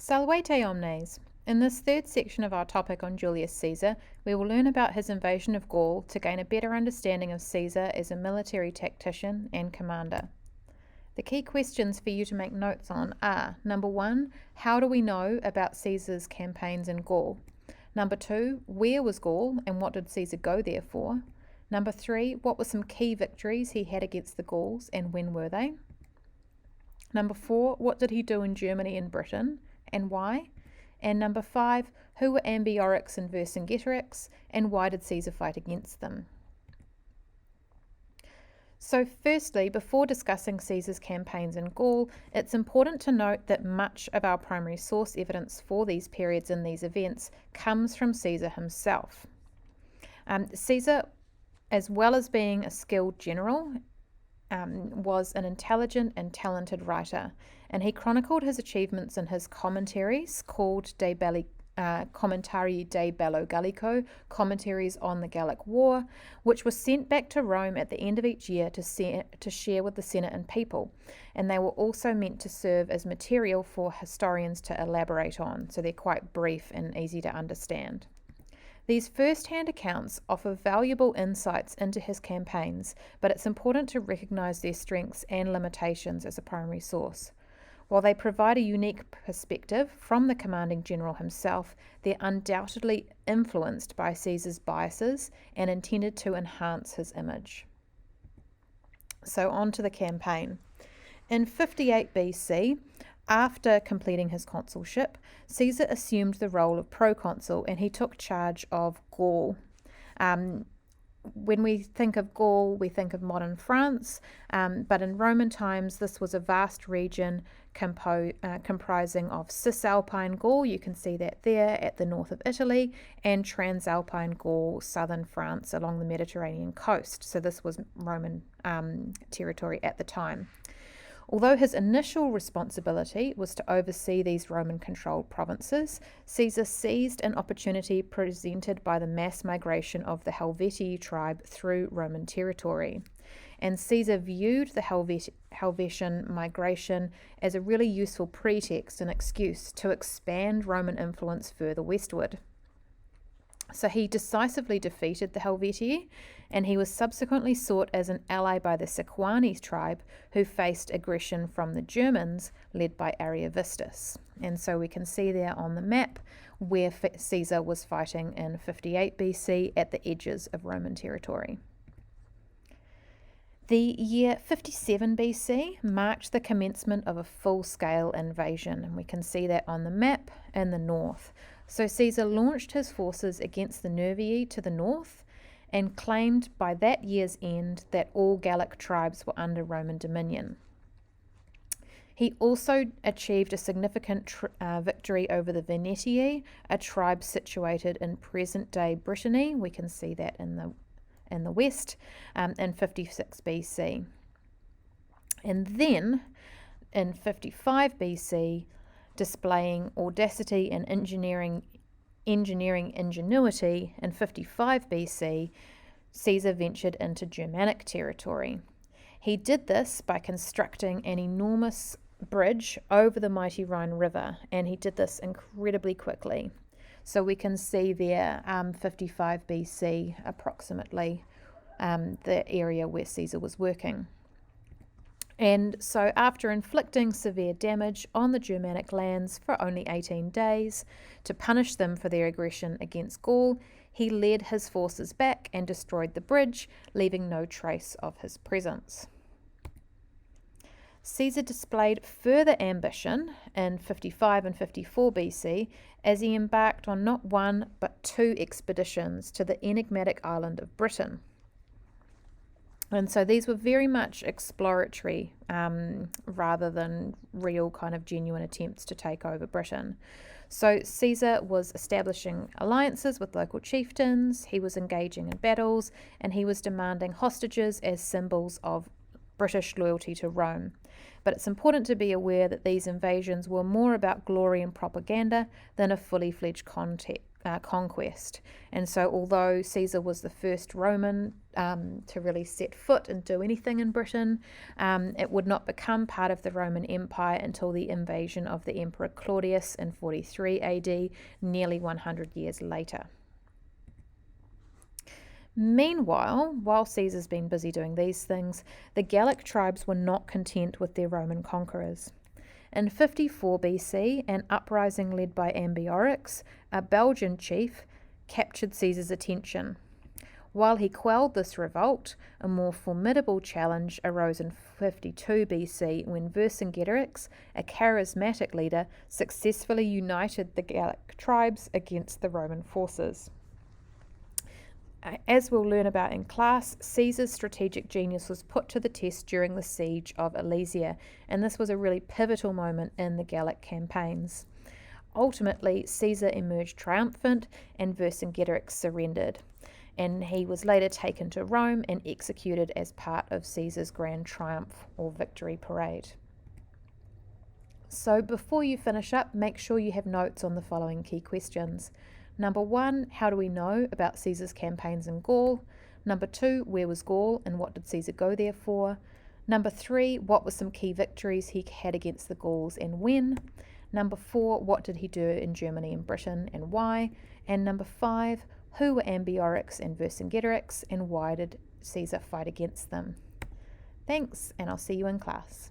Salvete omnes. In this third section of our topic on Julius Caesar, we will learn about his invasion of Gaul to gain a better understanding of Caesar as a military tactician and commander. The key questions for you to make notes on are: number 1, how do we know about Caesar's campaigns in Gaul? Number 2, where was Gaul and what did Caesar go there for? Number 3, what were some key victories he had against the Gauls and when were they? Number 4, what did he do in Germany and Britain and why? And number 5, who were Ambiorix and Vercingetorix and why did Caesar fight against them? So firstly, before discussing Caesar's campaigns in Gaul, it's important to note that much of our primary source evidence for these periods and these events comes from Caesar himself. Caesar, as well as being a skilled general, was an intelligent and talented writer, and he chronicled his achievements in his commentaries called Commentarii de Bello Gallico, commentaries on the Gallic War, which were sent back to Rome at the end of each year to share with the Senate and people, and they were also meant to serve as material for historians to elaborate on, so they're quite brief and easy to understand. These first-hand accounts offer valuable insights into his campaigns, but it's important to recognise their strengths and limitations as a primary source. While they provide a unique perspective from the commanding general himself, they're undoubtedly influenced by Caesar's biases and intended to enhance his image. So on to the campaign. In 58 BC, after completing his consulship, Caesar assumed the role of proconsul and he took charge of Gaul. When we think of Gaul, we think of modern France, but in Roman times, this was a vast region comprising of Cisalpine Gaul, you can see that there at the north of Italy, and Transalpine Gaul, southern France along the Mediterranean coast. So this was Roman territory at the time. Although his initial responsibility was to oversee these Roman-controlled provinces, Caesar seized an opportunity presented by the mass migration of the Helvetii tribe through Roman territory. And Caesar viewed the Helvetian migration as a really useful pretext and excuse to expand Roman influence further westward. So he decisively defeated the Helvetii, and he was subsequently sought as an ally by the Sequani tribe, who faced aggression from the Germans, led by Ariovistus. And so we can see there on the map where Caesar was fighting in 58 BC at the edges of Roman territory. The year 57 BC marked the commencement of a full-scale invasion, and we can see that on the map in the north. So Caesar launched his forces against the Nervii to the north and claimed by that year's end that all Gallic tribes were under Roman dominion. He also achieved a significant victory over the Venetii, a tribe situated in present-day Brittany. We can see that in the west, in 56 BC. And then in 55 BC, displaying audacity and engineering ingenuity, in 55 BC, Caesar ventured into Germanic territory. He did this by constructing an enormous bridge over the mighty Rhine River, and he did this incredibly quickly. So we can see there 55 BC approximately, the area where Caesar was working. And so after inflicting severe damage on the Germanic lands for only 18 days, to punish them for their aggression against Gaul, he led his forces back and destroyed the bridge, leaving no trace of his presence. Caesar displayed further ambition in 55 and 54 BC as he embarked on not one but 2 expeditions to the enigmatic island of Britain. And so these were very much exploratory rather than real kind of genuine attempts to take over Britain. So Caesar was establishing alliances with local chieftains, he was engaging in battles, and he was demanding hostages as symbols of British loyalty to Rome. But it's important to be aware that these invasions were more about glory and propaganda than a fully fledged conquest. And so although Caesar was the first Roman to really set foot and do anything in Britain, it would not become part of the Roman Empire until the invasion of the Emperor Claudius in 43 AD, nearly 100 years later. Meanwhile, while Caesar's been busy doing these things, the Gallic tribes were not content with their Roman conquerors. In 54 BC, an uprising led by Ambiorix, a Belgian chief, captured Caesar's attention. While he quelled this revolt, a more formidable challenge arose in 52 BC when Vercingetorix, a charismatic leader, successfully united the Gallic tribes against the Roman forces. As we'll learn about in class, Caesar's strategic genius was put to the test during the siege of Elysia, and this was a really pivotal moment in the Gallic campaigns. Ultimately, Caesar emerged triumphant and Vercingetorix surrendered, and he was later taken to Rome and executed as part of Caesar's grand triumph or victory parade. So before you finish up, make sure you have notes on the following key questions. Number 1, how do we know about Caesar's campaigns in Gaul? Number 2, where was Gaul and what did Caesar go there for? Number 3, what were some key victories he had against the Gauls and when? Number 4, what did he do in Germany and Britain and why? And number 5, who were Ambiorix and Vercingetorix and why did Caesar fight against them? Thanks, and I'll see you in class.